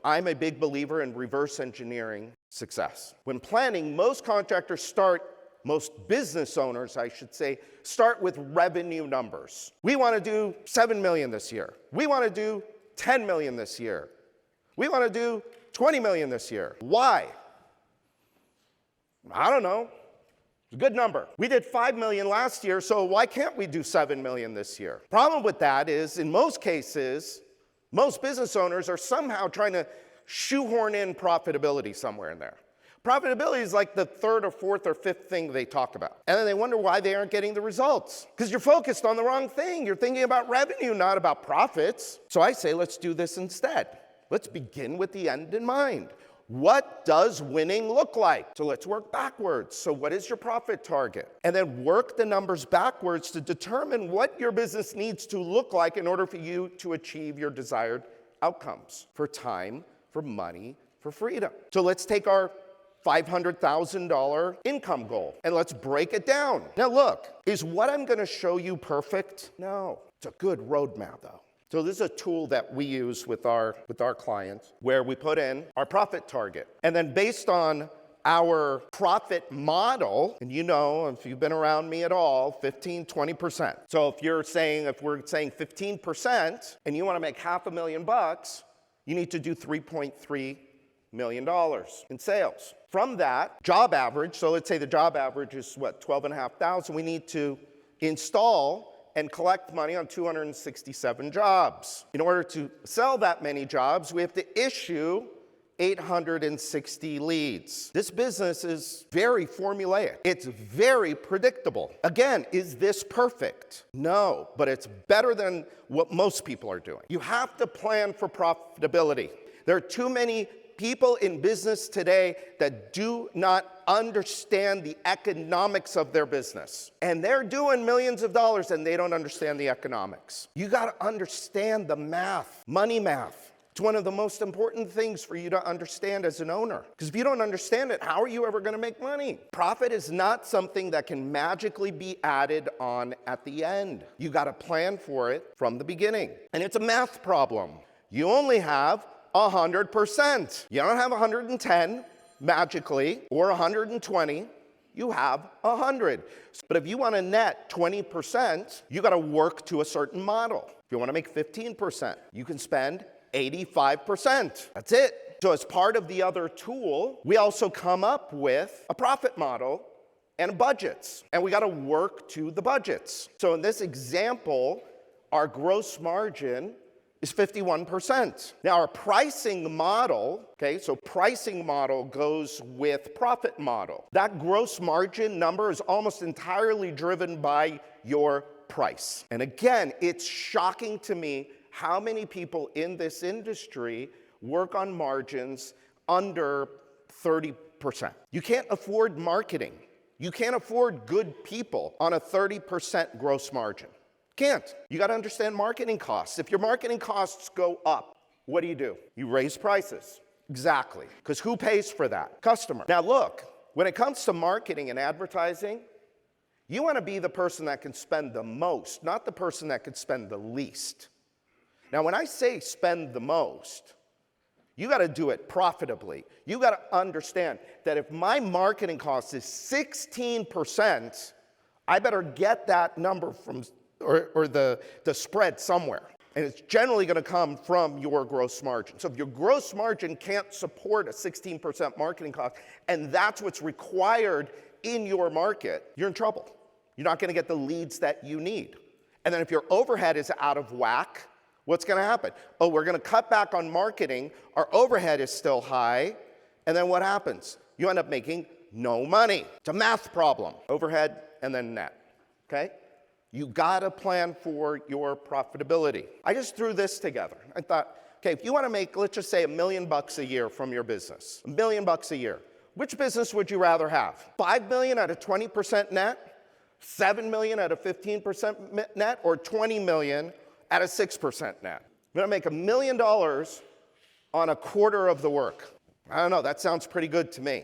I'm a big believer in reverse engineering success. When planning, most business owners, I should say, start with revenue numbers. We want to do 7 million this year. We want to do 10 million this year. We want to do 20 million this year. Why? I don't know. It's a good number. We did 5 million last year, so why can't we do 7 million this year? Problem with that is, in most cases, most business owners are somehow trying to shoehorn in profitability somewhere in there. Profitability is like the third or fourth or fifth thing they talk about. And then they wonder why they aren't getting the results. Because you're focused on the wrong thing. You're thinking about revenue, not about profits. So I say, let's do this instead. Let's begin with the end in mind. What does winning look like? So let's work backwards. So what is your profit target? And then work the numbers backwards to determine what your business needs to look like in order for you to achieve your desired outcomes for time, for money, for freedom. So let's take our $500,000 income goal and let's break it down. Now look, is what I'm going to show you perfect? No. It's a good roadmap though. So this is a tool that we use with our clients where we put in our profit target. And then based on our profit model, and you know, if you've been around me at all, 15, 20%. So if we're saying 15% and you want to make $500,000, you need to do $3.3 million in sales. From that job average, so let's say the job average is what, 12,500, we need to install and collect money on 267 jobs. In order to sell that many jobs, we have to issue 860 leads. This business is very formulaic. It's very predictable. Again, is this perfect? No, but it's better than what most people are doing. You have to plan for profitability. There are too many people in business today that do not understand the economics of their business. And they're doing millions of dollars and they don't understand the economics. You got to understand the math, money math. It's one of the most important things for you to understand as an owner. Because if you don't understand it, how are you ever going to make money? Profit is not something that can magically be added on at the end. You got to plan for it from the beginning. And it's a math problem. You only have 100%. You don't have 110 magically or 120. You have 100. But if you want to net 20%, you got to work to a certain model. If you want to make 15%, you can spend 85%. That's it. So as part of the other tool, we also come up with a profit model and budgets. And we got to work to the budgets. So in this example, our gross margin is 51%. Now our pricing model, so pricing model goes with profit model. That gross margin number is almost entirely driven by your price. And again, it's shocking to me how many people in this industry work on margins under 30%. You can't afford marketing. You can't afford good people on a 30% gross margin. Can't. You got to understand marketing costs. If your marketing costs go up, what do? You raise prices. Exactly. Because who pays for that? Customer. Now look, when it comes to marketing and advertising, you want to be the person that can spend the most, not the person that can spend the least. Now when I say spend the most, you got to do it profitably. You got to understand that if my marketing cost is 16%, I better get that number from or the spread somewhere. And it's generally going to come from your gross margin. So if your gross margin can't support a 16% marketing cost, and that's what's required in your market, you're in trouble. You're not going to get the leads that you need. And then if your overhead is out of whack, what's going to happen? Oh, we're going to cut back on marketing. Our overhead is still high. And then what happens? You end up making no money. It's a math problem. Overhead and then net. Okay? You gotta plan for your profitability. I just threw this together. I thought, okay, if you wanna make, let's just say $1 million a year from your business, $1 million a year, which business would you rather have? 5 million at a 20% net, 7 million at a 15% net, or 20 million at a 6% net? I'm gonna make $1 million on a quarter of the work. I don't know, that sounds pretty good to me.